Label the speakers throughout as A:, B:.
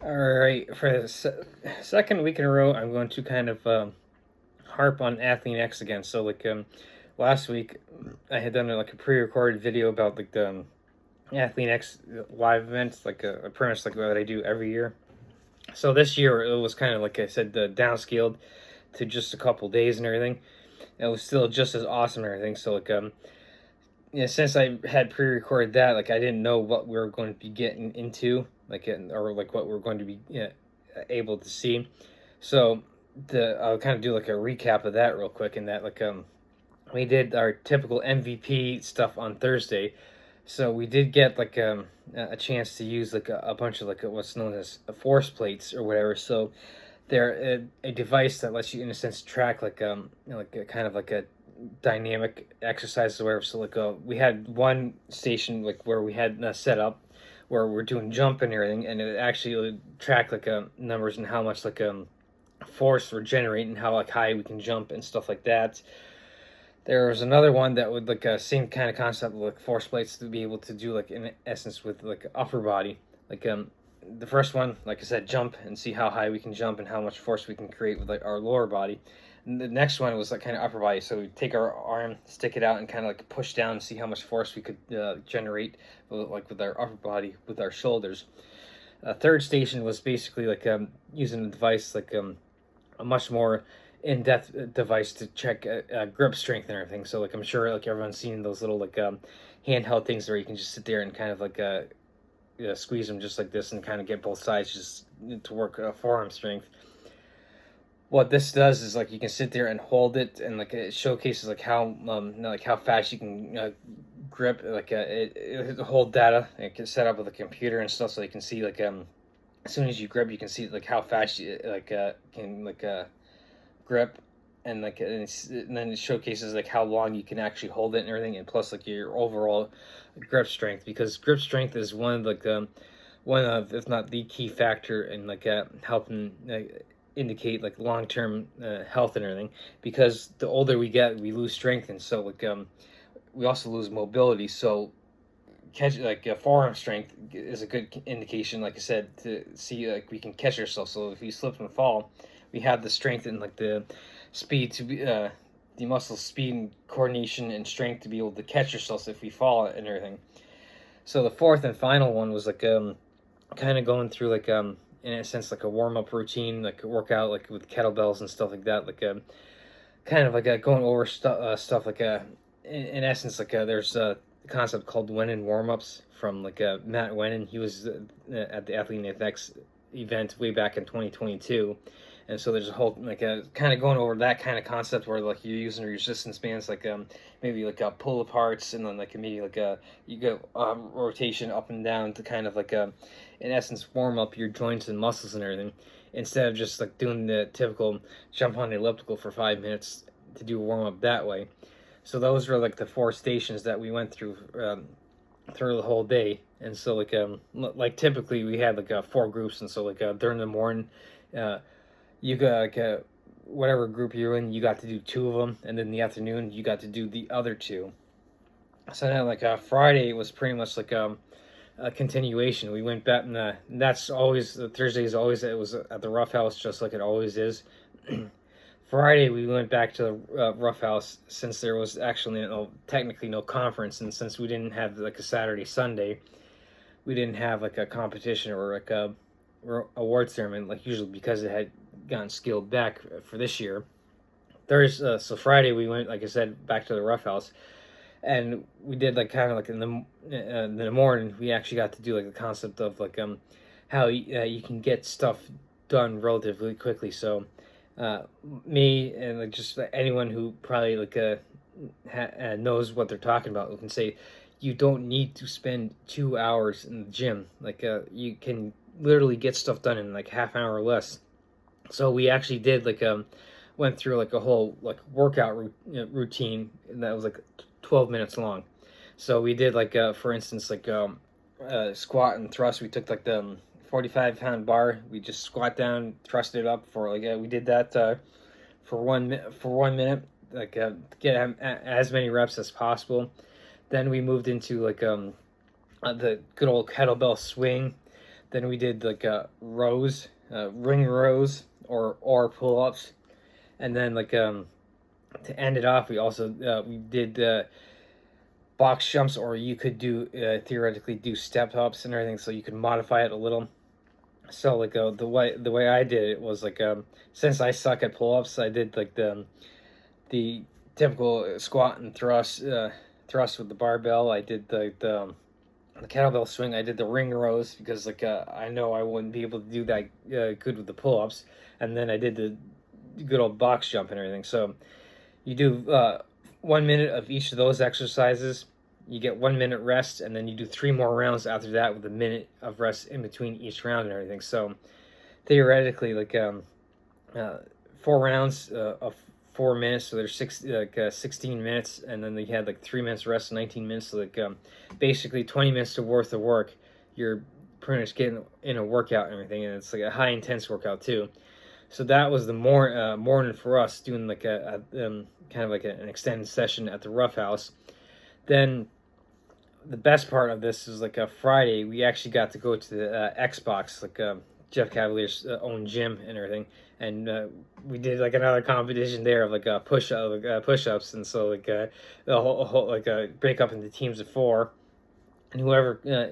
A: All right, for the second week in a row, I'm going to kind of harp on Athlean-x again. So, last week, I had done like a pre-recorded video about like the Athlean-x live events, like a premise like what I do every year. So this year it was kind of like I said, downscaled to just a couple days and everything. It was still just as awesome and everything. So since I had pre-recorded that, like I didn't know what we were going to be getting into, or like what we are going to be able to see. So I'll kind of do like a recap of that real quick. In that we did our typical MVP stuff on Thursday. So we did get a chance to use like a bunch of like what's known as force plates or whatever. So they're a device that lets you in a sense track like a kind of like a dynamic exercise or whatever. So we had one station like where we had set up where we're doing jump and everything, and it actually would track numbers and how much force we're generating, how like high we can jump and stuff like that. There was another one that would same kind of concept with like force plates to be able to do like in essence with like upper body. The first one, like I said, jump and see how high we can jump and how much force we can create with like our lower body. And the next one was like kind of upper body. So we take our arm, stick it out, and kind of like push down and see how much force we could generate with our upper body with our shoulders. Third station was basically using a device a much more in-depth device to check grip strength and everything. So I'm sure like everyone's seen those little handheld things where you can just sit there and kind of squeeze them just like this and kind of get both sides just to work forearm strength. What this does is like you can sit there and hold it, and like it showcases like how fast you can grip it hold data. It can set up with a computer and stuff, so you can see as soon as you grip, you can see like how fast you can grip, and and then it showcases like how long you can actually hold it and everything, and plus like your overall grip strength, because grip strength is one of, if not the key factor in helping indicate like long-term health and everything, because the older we get we lose strength, and so we also lose mobility. So catch forearm strength is a good indication, like I said, to see like we can catch ourselves. So if we slip and fall, we have the strength and like the speed to be the muscle speed and coordination and strength to be able to catch ourselves if we fall and everything. So the fourth and final one was kind of going through in a sense like a warm-up routine, like a workout like with kettlebells and stuff like that, kind of going over stuff in essence there's a concept called Wenin warm-ups from Matt Wenin. He was at the Athlean-x event way back in 2022, and so there's a whole kind of going over that kind of concept where like you're using resistance bands maybe pull aparts, and then maybe you go rotation up and down to kind of in essence warm up your joints and muscles and everything, instead of just like doing the typical jump on the elliptical for 5 minutes to do a warm up that way. So those were like the four stations that we went through through the whole day. And so typically we had four groups, and so during the morning you got whatever group you're in, you got to do two of them, and then in the afternoon you got to do the other two. So then Friday was pretty much a continuation. We went back, and that's always Thursday is always, it was at the Rough House just like it always is. Friday we went back to the Rough House, since there was actually technically no conference, and since we didn't have a Saturday Sunday, we didn't have a competition or a award ceremony usually, because it had gotten scaled back for this year. So Friday we went, like I said, back to the Rough House, and we did in the morning we actually got to do the concept of how you can get stuff done relatively quickly. So me and just anyone who probably knows what they're talking about, we can say you don't need to spend 2 hours in the gym. You can literally get stuff done in half an hour or less. So we actually did went through a whole workout routine that was 12 minutes long. So we did for instance squat and thrust. We took the 45-pound bar, we just squat down, thrust it up for we did that for 1 minute, get as many reps as possible. Then we moved into the good old kettlebell swing. Then we did like rows, ring rows or pull ups, and then like to end it off, we did box jumps, or you could do theoretically do step ups and everything, so you could modify it a little. So like the way I did it was like since I suck at pull ups, I did like the typical squat and thrust with the barbell. I did the kettlebell swing. I did the ring rows because like I know I wouldn't be able to do that good with the pull ups, and then I did the good old box jump and everything. So you do 1 minute of each of those exercises. You get 1 minute rest, and then you do 3 more rounds after that with a minute of rest in between each round and everything. So theoretically, like 4 rounds of 4 minutes, so there's 16 minutes, and then they had like 3 minutes rest, 19 minutes. So like basically 20 minutes to worth of work. You're pretty much getting in a workout and everything, and it's like a high intense workout too. So that was the morning for us, doing like kind of like an extended session at the Rough House. Then the best part of this is like a Friday, we actually got to go to the Xbox, like Jeff Cavalier's own gym and everything, and we did like another competition there of like push-ups, and so like the whole like break up into teams of 4, and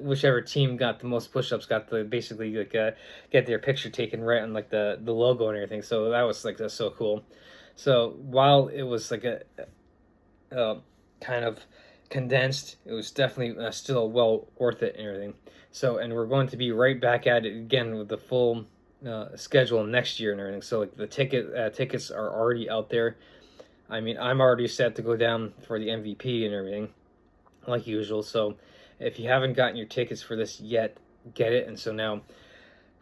A: whichever team got the most push-ups got to basically like get their picture taken right on like the logo and everything. So that was like that's so cool. So while it was like a kind of condensed, it was definitely still well worth it and everything. So, and we're going to be right back at it again with the full schedule next year and everything. So like the tickets are already out there. I mean, I'm already set to go down for the MVP and everything, like usual. So if you haven't gotten your tickets for this yet, get it. And so now,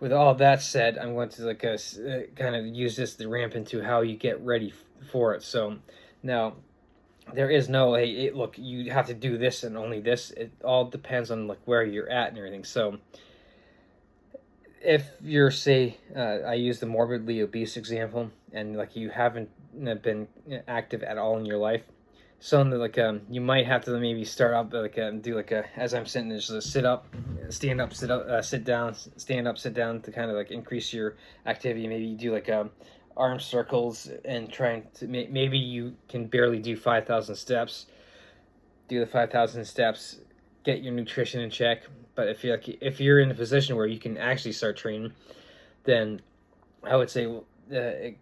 A: with all that said, I'm going to like kind of use this to ramp into how you get ready for it. So now, there is no, hey, look, you have to do this and only this. It all depends on like where you're at and everything. So if you're, say, I use the morbidly obese example, and like you haven't been active at all in your life, so like you might have to maybe start up like do like as I'm sitting, there's a sit up, stand up, sit up, sit down, stand up, sit down, to kind of like increase your activity. Maybe you do like arm circles, and trying to maybe you can barely do 5,000 steps. Do the 5,000 steps, get your nutrition in check. But if you're in a position where you can actually start training, then I would say there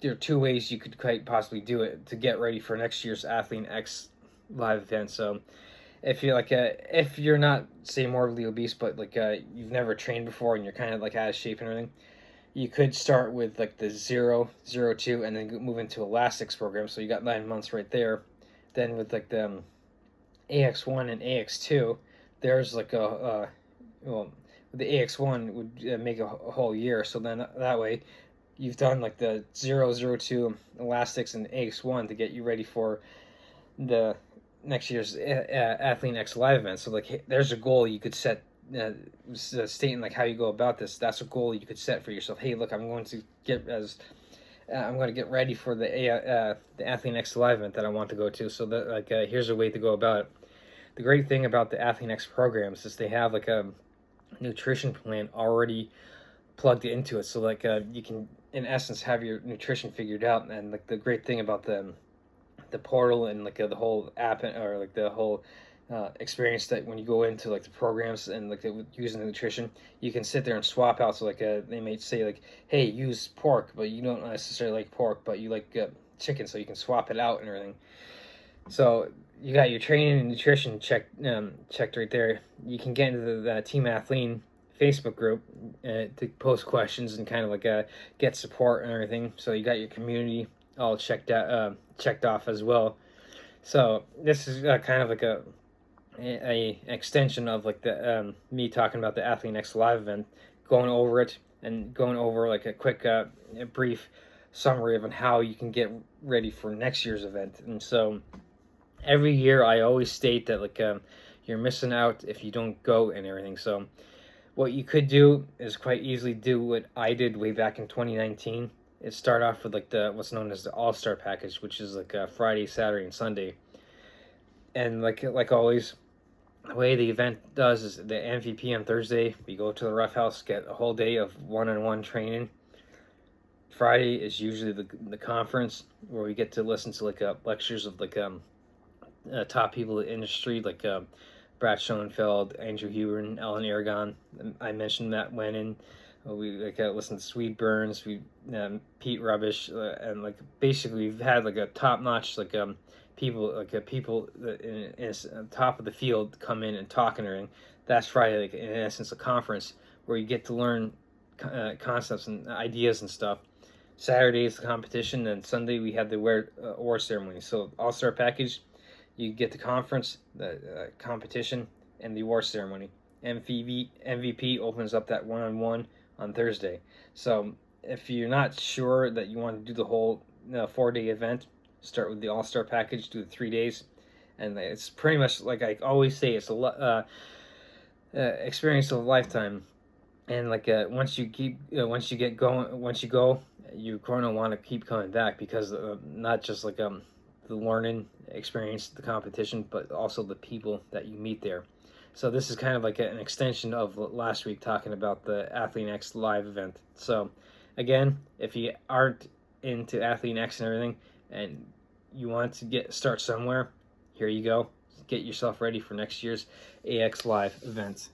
A: are 2 ways you could quite possibly do it to get ready for next year's Athlean-x live event. So if you're not, say, morbidly obese, but like you've never trained before and you're kind of like out of shape and everything, you could start with like the 002 and then move into Elastics program. So you got 9 months right there. Then with like the AX1 and AX2, there's like the AX1 would make a whole year. So then that way you've done like the 002 Elastics and AX1 to get you ready for the next year's Athlean-x live event. So like there's a goal you could set, stating like how you go about this. That's a goal you could set for yourself. Hey, look, I'm going to get ready for the Athlean-x live event that I want to go to. So that like here's a way to go about it. The great thing about the Athlean-x programs is they have like a nutrition plan already plugged into it. So like you can in essence have your nutrition figured out. And like the great thing about the portal and like the whole app, or like the whole experience, that when you go into like the programs and like using the nutrition, you can sit there and swap out. So like they may say like, hey, use pork, but you don't necessarily like pork, but you like chicken, so you can swap it out and everything. So you got your training and nutrition checked right there. You can get into the Team Athlean Facebook group to post questions and kind of like get support and everything. So you got your community all checked off as well. So this is kind of like a extension of like the me talking about the Athlean-x live event, going over it and going over like a quick a brief summary of how you can get ready for next year's event. And so every year I always state that like you're missing out if you don't go and everything. So what you could do is quite easily do what I did way back in 2019. It start off with like the what's known as the All-Star package, which is like Friday, Saturday, and Sunday. And like always, the way the event does is the MVP on Thursday, we go to the Rough House, get a whole day of one-on-one training. Friday is usually the conference where we get to listen to like lectures of like top people in the industry, like Brad Schoenfeld, Andrew Huber, Ellen Aragon. I mentioned Matt Wennon. We like listened to Swede Burns, we Pete Rubbish, and like basically we've had like a top notch like people people in top of the field come in and talk and everything. That's Friday, like in essence a conference where you get to learn concepts and ideas and stuff. Saturday is the competition, and Sunday we have the award ceremony. So all-star package, you get the conference, the competition, and the award ceremony. MVP opens up that one-on-one on Thursday. So if you're not sure that you want to do the whole 4-day event, start with the all-star package, do the 3 days, and it's pretty much like I always say, it's a experience of a lifetime. And like once you keep once you get going, once you go, you're going to want to keep coming back, because not just like the learning experience, the competition, but also the people that you meet there. So this is kind of like an extension of last week talking about the Athlean-x live event. So again, if you aren't into Athlean-x and everything, and you want to start somewhere, here you go. Get yourself ready for next year's AX Live event.